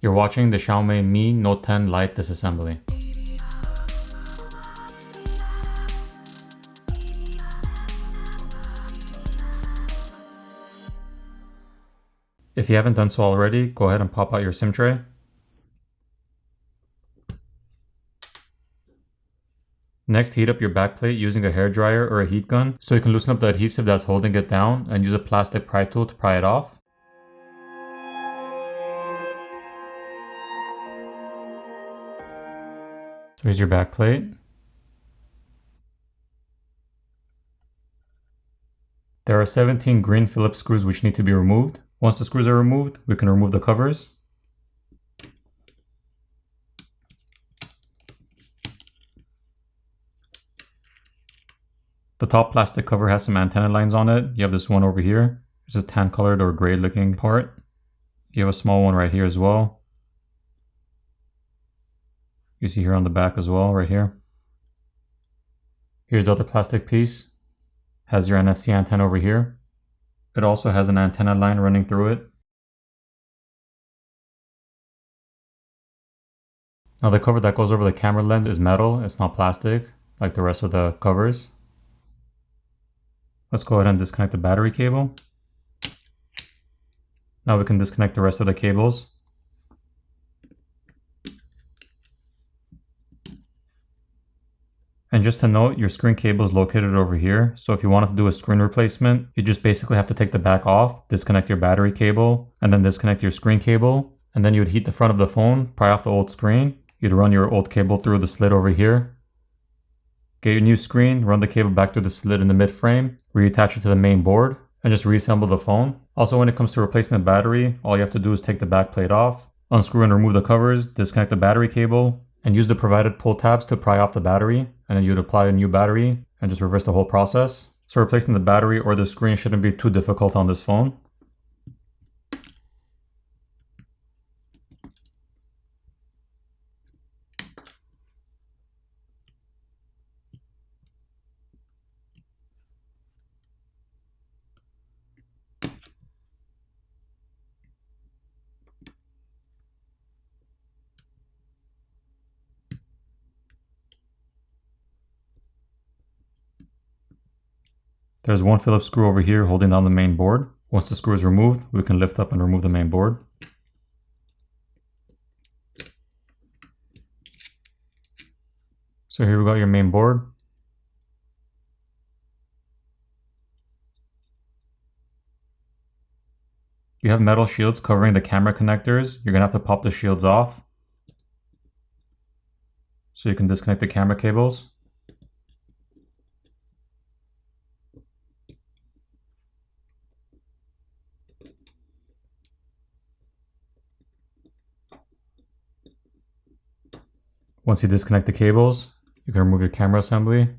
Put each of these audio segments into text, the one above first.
You're watching the Xiaomi Mi Note 10 Lite Disassembly. If you haven't done so already, go ahead and pop out your SIM tray. Next, heat up your backplate using a hairdryer or a heat gun so you can loosen up the adhesive that's holding it down and use a plastic pry tool to pry it off. So here's your backplate. There are 17 green Phillips screws which need to be removed. Once the screws are removed, we can remove the covers. The top plastic cover has some antenna lines on it. You have this one over here. It's a tan colored or gray looking part. You have a small one right here as well. You see here on the back as well, right here. Here's the other plastic piece. Has your NFC antenna over here. It also has an antenna line running through it. Now the cover that goes over the camera lens is metal, it's not plastic, like the rest of the covers. Let's go ahead and disconnect the battery cable. Now we can disconnect the rest of the cables. And just to note, your screen cable is located over here. So if you wanted to do a screen replacement, you just basically have to take the back off, disconnect your battery cable, and then disconnect your screen cable. And then you would heat the front of the phone, pry off the old screen. You'd run your old cable through the slit over here. Get your new screen, run the cable back through the slit in the mid frame, reattach it to the main board, and just reassemble the phone. Also, when it comes to replacing the battery, all you have to do is take the back plate off, unscrew and remove the covers, disconnect the battery cable, and use the provided pull tabs to pry off the battery, and then you'd apply a new battery and just reverse the whole process. So replacing the battery or the screen shouldn't be too difficult on this phone. There's one Phillips screw over here holding down the main board. Once the screw is removed, we can lift up and remove the main board. So here we got your main board. You have metal shields covering the camera connectors. You're gonna have to pop the shields off so you can disconnect the camera cables. Once you disconnect the cables, you can remove your camera assembly.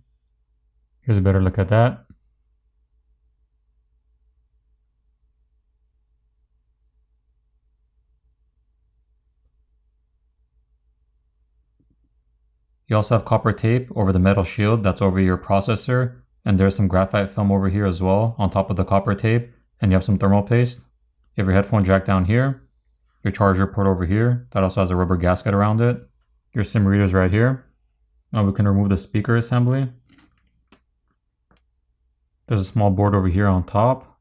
Here's a better look at that. You also have copper tape over the metal shield that's over your processor, and there's some graphite film over here as well on top of the copper tape, and you have some thermal paste. You have your headphone jack down here, your charger port over here that also has a rubber gasket around it. Your SIM reader is right here. Now we can remove the speaker assembly. There's a small board over here on top.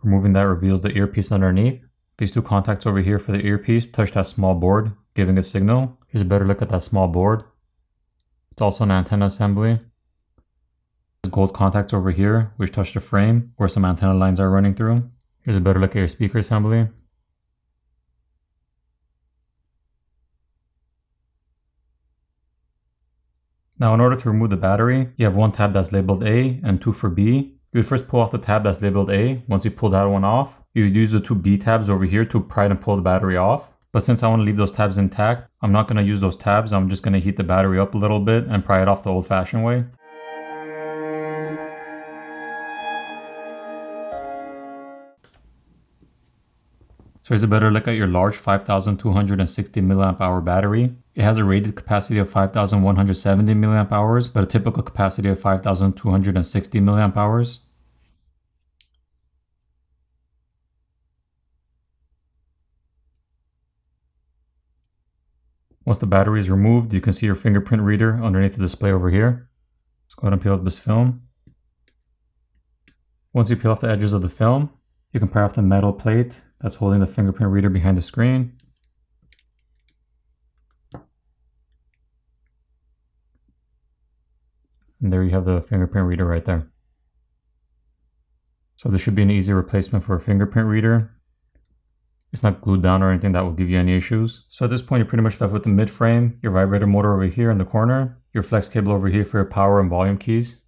Removing that reveals the earpiece underneath. These two contacts over here for the earpiece touch that small board, giving a signal. Here's a better look at that small board. It's also an antenna assembly. There's gold contacts over here, which touch the frame, where some antenna lines are running through. Here's a better look at your speaker assembly. Now in order to remove the battery, you have one tab that's labeled A and two for B. You would first pull off the tab that's labeled A. Once you pull that one off, you would use the two B tabs over here to pry and pull the battery off. But since I want to leave those tabs intact, I'm not going to use those tabs. I'm just going to heat the battery up a little bit and pry it off the old-fashioned way. So here's a better look at your large 5260 mAh battery. It has a rated capacity of 5170 mAh, but a typical capacity of 5260 mAh. Once the battery is removed, you can see your fingerprint reader underneath the display over here. Let's go ahead and peel off this film. Once you peel off the edges of the film, you can pry off the metal plate that's holding the fingerprint reader behind the screen. And there you have the fingerprint reader right there. So this should be an easy replacement for a fingerprint reader. It's not glued down or anything that will give you any issues. So at this point, you're pretty much left with the mid frame, your vibrator motor over here in the corner, your flex cable over here for your power and volume keys,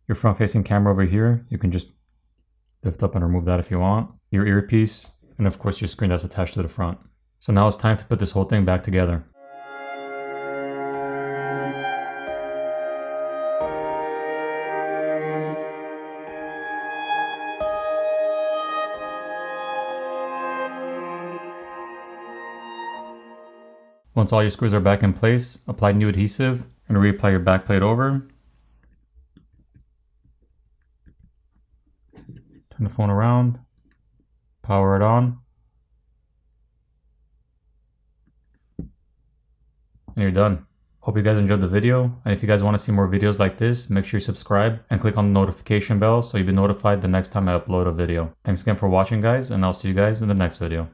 your front facing camera over here. You can just lift up and remove that if you want, your earpiece, and of course your screen that's attached to the front. So now it's time to put this whole thing back together. Once all your screws are back in place, apply new adhesive and reapply your back plate over. Turn the phone around, power it on, and you're done. Hope you guys enjoyed the video, and if you guys want to see more videos like this, make sure you subscribe and click on the notification bell so you'll be notified the next time I upload a video. Thanks again for watching, guys, and I'll see you guys in the next video.